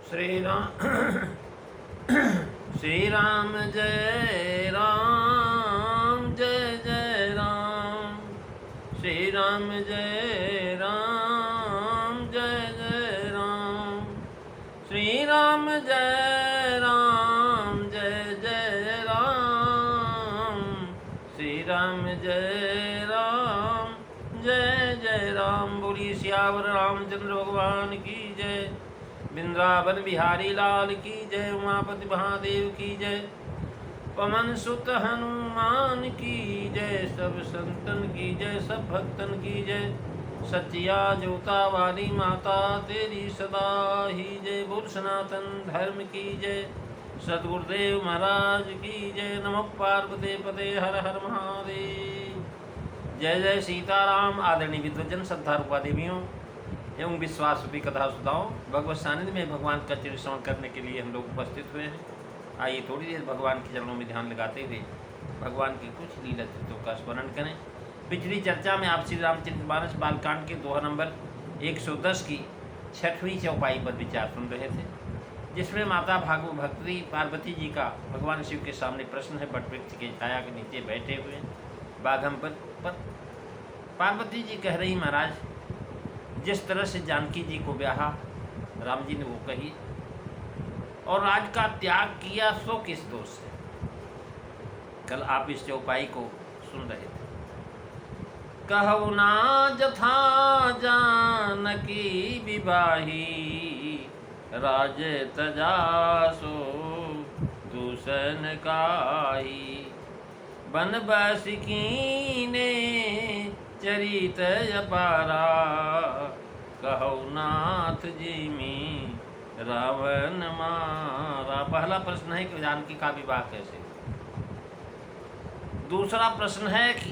श्री राम श्री राम जय राम जय जय राम। श्री राम जय राम जय जय राम। श्री राम जय राम जय जय राम। श्री राम जय राम जय जय राम। बोलिए सियावर रामचंद्र भगवान की जय। वृंदावन बिहारी लाल की जय। उमापति महादेव की जय। पवन सुत हनुमान की जय। सब संतन की जय, सब भक्तन की जय। सचिया जोता वाली माता तेरी सदा ही जय। बोल सनातन धर्म की जय। सदगुरुदेव महाराज की जय। नमः पार्वती पते हर हर महादेव। जय जय सीताराम। आदरणीय विद्वजन, श्रद्धा रूपा देवियों एवं विश्वास रूपी कथा सुधाओं, भगवत सानिध्य में भगवान का चरित्र श्रवण करने के लिए हम लोग उपस्थित हुए हैं। आइए थोड़ी देर भगवान के चरणों में ध्यान लगाते हुए भगवान के कुछ लीला चित्रों का स्मरण करें। पिछली चर्चा में आप श्री रामचरितमानस बालकांड के दोहा नंबर 110 की 6वीं चौपाई पर विचार सुन रहे थे, जिसमें माता भक्ति पार्वती जी का भगवान शिव के सामने प्रश्न है। बटवृक्ष के छाया के नीचे बैठे हुए बाघम पर पार्वती जी कह रही, महाराज जिस तरह से जानकी जी को ब्याहा राम जी ने वो कही और राज का त्याग किया, सो किस दोष से। कल आप इस चौपाई को सुन रहे थे। कहु ना जथा जानकी विवाही, राज तजासो दूषण काई। बन बस कीने चरित अपारा, कहु नाथ जी में रावण मारा। पहला प्रश्न है कि जानकी का विवाह कैसे। दूसरा प्रश्न है कि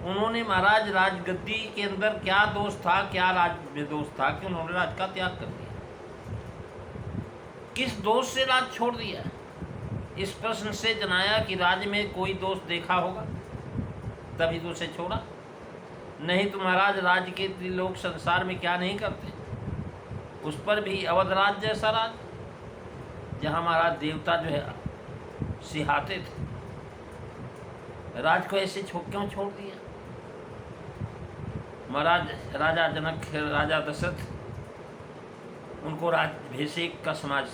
उन्होंने महाराज राजगद्दी के अंदर क्या दोष था, क्या राज में दोष था कि उन्होंने राज का त्याग कर दिया। किस दोष से राज छोड़ दिया। इस प्रश्न से जनाया कि राज में कोई दोष देखा होगा तभी तो उसे छोड़ा। नहीं तो महाराज राज्य के लोग संसार में क्या नहीं करते। उस पर भी अवध राज जैसा राज, जहाँ महाराज देवता जो है सिहाते थे, राज को ऐसे क्यों छोड़ दिया। महाराज राजा जनक, राजा दशरथ उनको राजभिषेक का समाज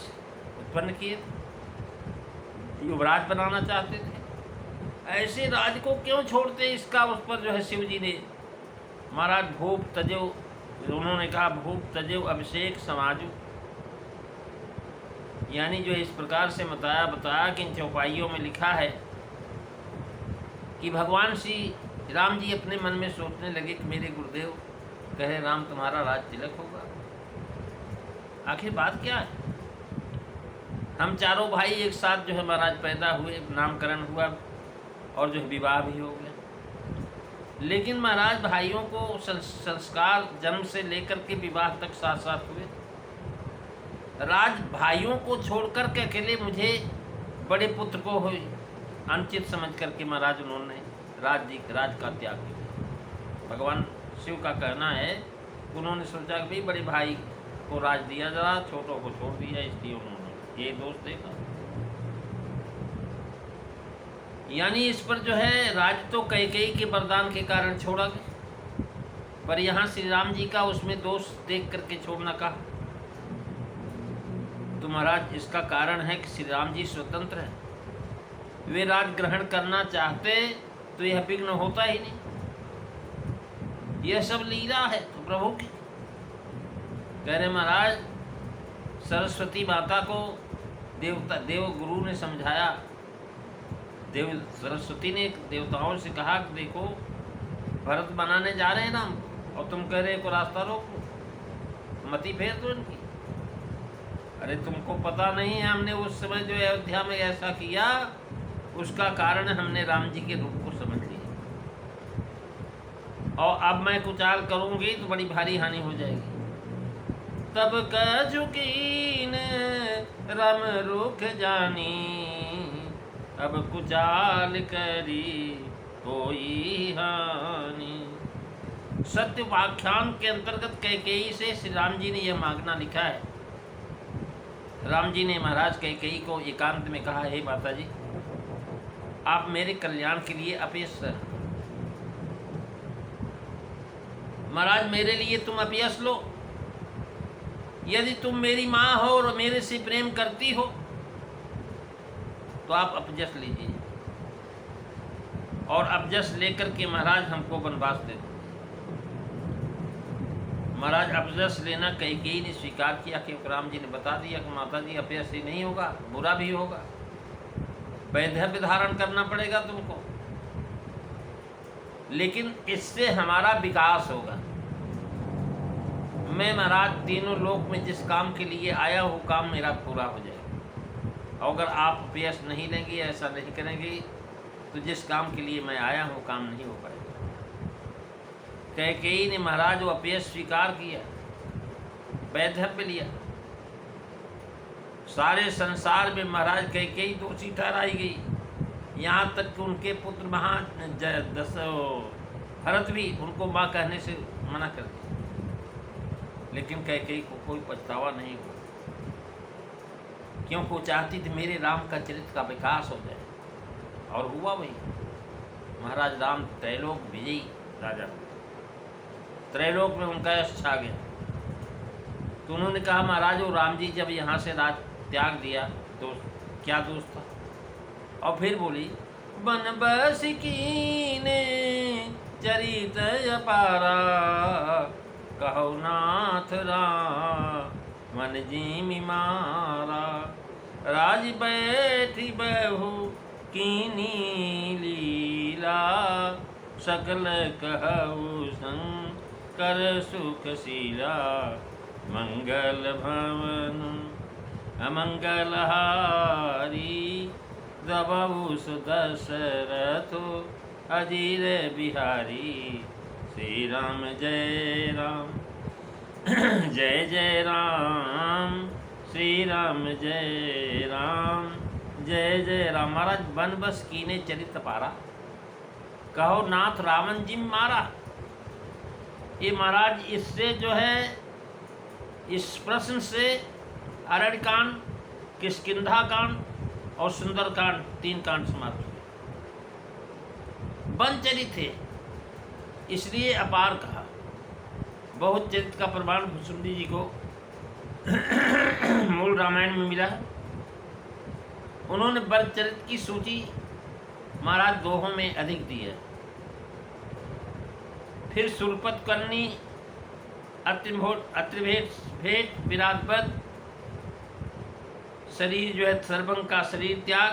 उत्पन्न किए थे, युवराज बनाना चाहते थे। ऐसे राज को क्यों छोड़ते, इसका उस पर जो है शिव जी ने महाराज भूप तजो, उन्होंने कहा भूप तजो अभिषेक समाजो। यानी जो इस प्रकार से बताया कि इन चौपाइयों में लिखा है कि भगवान श्री राम जी अपने मन में सोचने लगे कि मेरे गुरुदेव कहे राम तुम्हारा राज तिलक होगा। आखिर बात क्या है। हम चारों भाई एक साथ जो है महाराज पैदा हुए, नामकरण हुआ और जो है विवाह भी हो गया। लेकिन महाराज भाइयों को संस्कार जन्म से लेकर के विवाह तक साथ साथ हुए। राज भाइयों को छोड़कर के अकेले मुझे बड़े पुत्र को हुई अनुचित समझ करके महाराज उन्होंने राज का त्याग किया। भगवान शिव का कहना है उन्होंने सोचा कि भाई बड़े भाई को राज दिया जरा, छोटों को छोड़ दिया, इसलिए उन्होंने ये दोष देखा। यानी इस पर जो है राज तो कैकेयी के वरदान के कारण छोड़ा गया, पर यहाँ श्री राम जी का उसमें दोष देख करके छोड़ना कहा। तो महाराज इसका कारण है कि श्री राम जी स्वतंत्र हैं। वे राज ग्रहण करना चाहते तो यह विघ्न होता ही नहीं। यह सब लीला है तो प्रभु की। कह रहे महाराज सरस्वती माता को देव गुरु ने समझाया। सरस्वती ने देवताओं से कहा कि देखो भरत बनाने जा रहे हैं ना और तुम कह रहे को रास्ता रोको, मति फेर दो इनकी। अरे तुमको पता नहीं है, हमने उस समय जो अयोध्या में ऐसा किया उसका कारण हमने राम जी के रूप को समझ लिया, और अब मैं कुचाल करूंगी तो बड़ी भारी हानि हो जाएगी। तब कजुकीन राम रुख जानी, अब कुचाल करी कोई हानि। सत्य व्याख्यान के अंतर्गत कैकेयी से श्री राम जी ने यह मांगना लिखा है राम जी ने महाराज कैकेयी को एकांत में कहा, हे माता जी, आप मेरे कल्याण के लिए अपयश हैं। महाराज मेरे लिए तुम अपयश लो। यदि तुम मेरी माँ हो और मेरे से प्रेम करती हो तो आप अपयश लीजिए, और अपयश लेकर के महाराज हमको वनवास दे दो। महाराज अपयश लेना कैकेयी ने स्वीकार किया, क्योंकि राम जी ने बता दिया कि माता जी अपयश ही नहीं होगा, बुरा भी होगा, वैधव्य धारण करना पड़ेगा तुमको, लेकिन इससे हमारा विकास होगा। मैं महाराज तीनों लोक में जिस काम के लिए आया वो काम मेरा पूरा हो जाएगा। अगर आप अपयश नहीं लेंगे, ऐसा नहीं करेंगे, तो जिस काम के लिए मैं आया हूँ काम नहीं हो पाएगा। कैकेयी ने महाराज वो अपयश स्वीकार किया, वैधव्य लिया। सारे संसार में महाराज कैकेयी दोषी ठहराई गई, यहाँ तक कि उनके पुत्र भरत भी उनको माँ कहने से मना कर दिया, लेकिन कैकेयी को कोई पछतावा नहीं हुआ, क्योंकि वो चाहती थी मेरे राम का चरित्र का विकास हो जाए, और हुआ वही। महाराज राम त्रैलोक विजयी राजा, त्रैलोक में उनका यश छा गया। तो उन्होंने कहा, महाराज वो राम जी जब यहाँ से राज त्याग दिया तो क्या दोष था? और फिर बोली, बन बस कीने चरित अपारा, कहो नाथ रामन जी मारा, राज बैठी बहु कीनी लीला, सकल कहु शंकर सुखशीला, मंगल भवन अमंगल हारी, दबहु सुदशरथ अजीर बिहारी, श्री राम जय राम जय जय राम, श्री राम जय राम जय जय राम। महाराज बन बस कीने चरित पारा, कहो नाथ रावण जी मारा। ये महाराज इससे जो है, इस प्रश्न से अरण्य कांड, किष्किंधा कांड और सुंदर कांड, 3 कांड समाप्त हुए। वन चरित है इसलिए अपार कहा। बहुत चरित का प्रमाण भुसुंडी जी को मूल रामायण में मिला है। उन्होंने वन चरित की सूची महाराज दोहों में अधिक दी है। फिर सुरपत करनी, अत्रिभेट विराटपद, शरीर जो है सर्वंग का शरीर त्याग,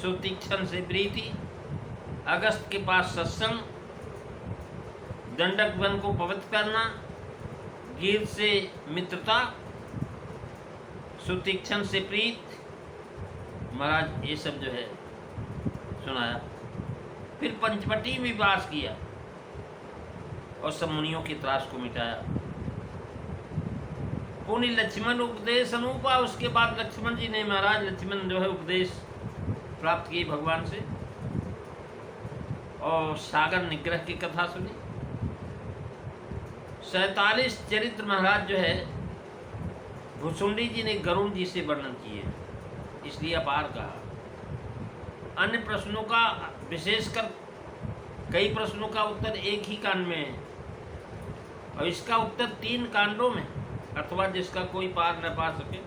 सुतीक्षण से प्रीति, अगस्त के पास सत्संग, दंडक वन को पवित्र करना, गिर से मित्रता, सुतीक्षण से प्रीत, महाराज ये सब जो है सुनाया। फिर पंचवटी में वास किया और सब मुनियों की त्रास को मिटाया। पुण्य लक्ष्मण उपदेश अनूपा, उसके बाद लक्ष्मण जी ने महाराज लक्ष्मण जो है उपदेश प्राप्त किए भगवान से, और सागर निग्रह की कथा सुनी। 47 चरित्र महाराज जो है भुसुंडी जी ने गरुण जी से वर्णन किए, इसलिए अपार कहा। अन्य प्रश्नों का, विशेषकर कई प्रश्नों का उत्तर एक ही कांड में है, और इसका उत्तर 3 कांडों में, अथवा जिसका कोई पार न पा सके।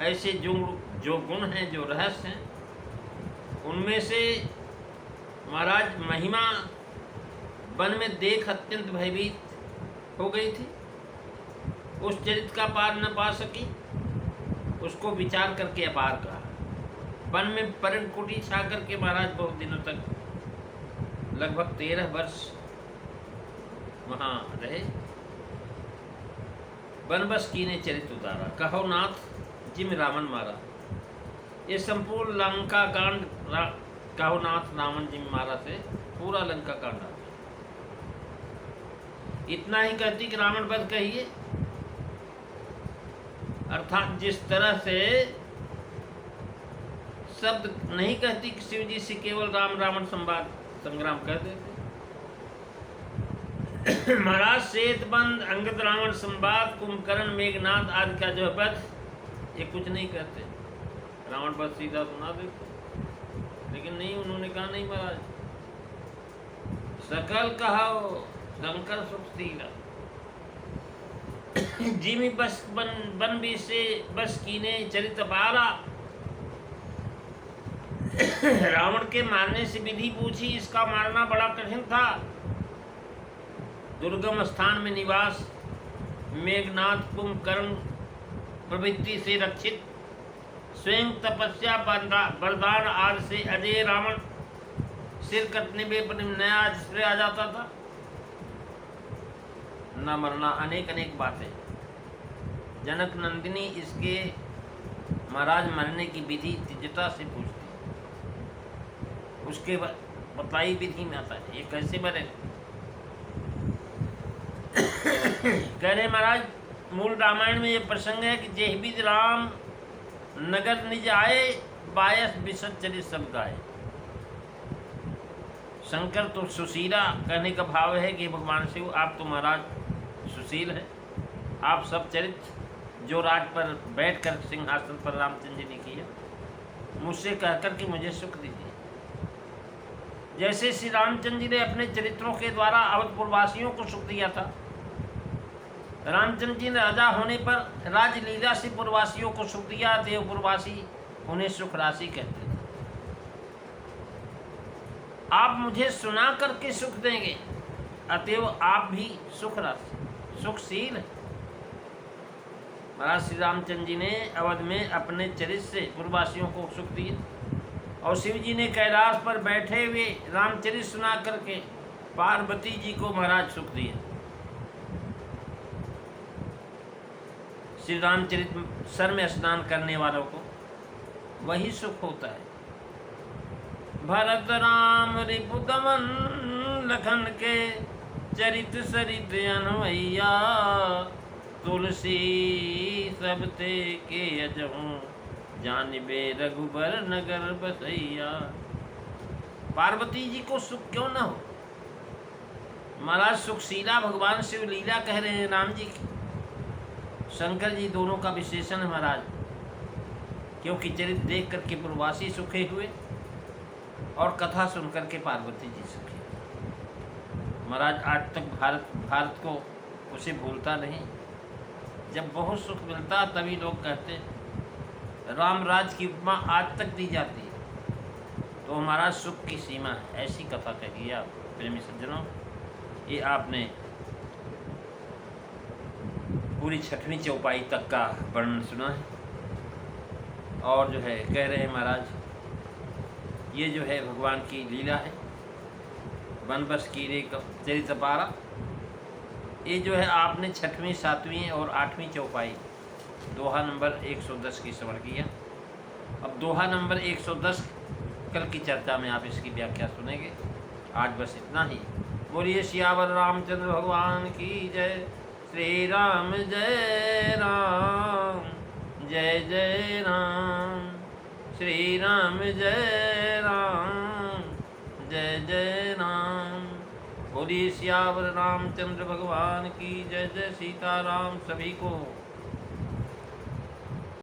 ऐसे जो गुण हैं, जो रहस्य हैं, उनमें से महाराज महिमा वन में देख अत्यंत भयभीत हो गई थी, उस चरित्र का पार न पा सकी, उसको विचार करके अपार कहा। वन में पर्णकुटी छा करके महाराज बहुत दिनों तक, लगभग 13 वर्ष वहाँ रहे। बनबस कीने चरित उतारा, कहो नाथ जिम रावण मारा। ये संपूर्ण लंका कांड कहो नाथ रावण जिम मारा से पूरा लंका कांड आ। इतना ही कहती कि रावण वध कहिए, अर्थात जिस तरह से शब्द नहीं कहती कि शिव जी से केवल राम रावण संवाद संग्राम कर देते। महाराज श्वेतबंध, अंगद रावण संवाद, कुंभकर्ण, मेघनाथ आदि का जो है वध ये कुछ नहीं कहते, रावण बस सीधा सुना देते। लेकिन नहीं, उन्होंने कहा नहीं महाराज, सकल कहाओ शंकर सुख सीला, जिमी बस बन भी से बस कीने चरित पारा। रावण के मारने से विधि पूछी, इसका मारना बड़ा कठिन था। दुर्गम स्थान में निवास, मेघनाथ कुंभकर्ण प्रवृत्ति से रक्षित, स्वयं तपस्या वरदान आदि से अजय रावण सिर कटने में नया आश्रय आ जाता था। न मरना, अनेक अनेक बातें। जनक नंदिनी इसके महाराज मरने की विधि तिजता से पूछती, उसके बताई विधि में आता है ये कैसे मरे। कह रहे महाराज, मूल रामायण में ये प्रसंग है कि जेहबिद राम नगर निज आए, बायस बिसत चरित सब गाए। शंकर तो सुशीला कहने का भाव है कि भगवान शिव आप तो महाराज सुशील है, आप सब चरित्र जो राज पर बैठकर सिंहासन पर रामचंद्र जी ने किया, मुझसे कहकर कि मुझे सुख दीजिए। जैसे श्री रामचंद्र जी ने अपने चरित्रों के द्वारा अवधपुरवासियों को सुख दिया था, रामचंद्र जी ने राजा होने पर राजलीला से पुरवासियों को सुख दिया। देवपुरवासी उन्हें सुख राशि कहते थे। आप मुझे सुना करके सुख देंगे, अतएव आप भी सुख राशि सुखशील है। महाराज श्री रामचंद्र जी ने अवध में अपने चरित्र से पुरवासियों को सुख दिए, और शिव जी ने कैलाश पर बैठे हुए रामचरित सुना करके पार्वती जी को महाराज सुख दिया। श्री रामचरित सर में स्नान करने वालों को वही सुख होता है। भरत राम रिपुदमन लखन के चरित सरित अनवैया, तुलसी सब ते के अजहूँ जानबे रघुबर नगर बसैया। पार्वती जी को सुख क्यों न हो। महाराज सुखशीला भगवान शिव लीला कह रहे हैं राम जी की, शंकर जी दोनों का विशेषण है महाराज, क्योंकि चरित्र देख करके पुरवासी सुखे हुए और कथा सुन करके पार्वती जी सुखी। महाराज आज तक भारत को उसे भूलता नहीं। जब बहुत सुख मिलता तभी लोग कहते राम राज की उपमा आज तक दी जाती है, तो हमारा सुख की सीमा है। ऐसी कथा कही आप प्रेमी सज्जनों, ये आपने पूरी 6वीं चौपाई तक का वर्णन सुना है। और जो है कह रहे हैं महाराज, ये जो है भगवान की लीला है, वनबस की रे चरितपारा। ये जो है आपने 6वीं 7वीं और 8वीं चौपाई दोहा नंबर 110 की श्रवण किया। अब दोहा नंबर 110 कल की चर्चा में आप इसकी व्याख्या सुनेंगे। आज बस इतना ही। बोलिए सियावर रामचंद्र भगवान की जय। श्री राम जय राम, जय जय राम। श्री राम जय राम, जय जय राम। बोलिए सियावर रामचंद्र भगवान की जय। जय सीताराम। सभी को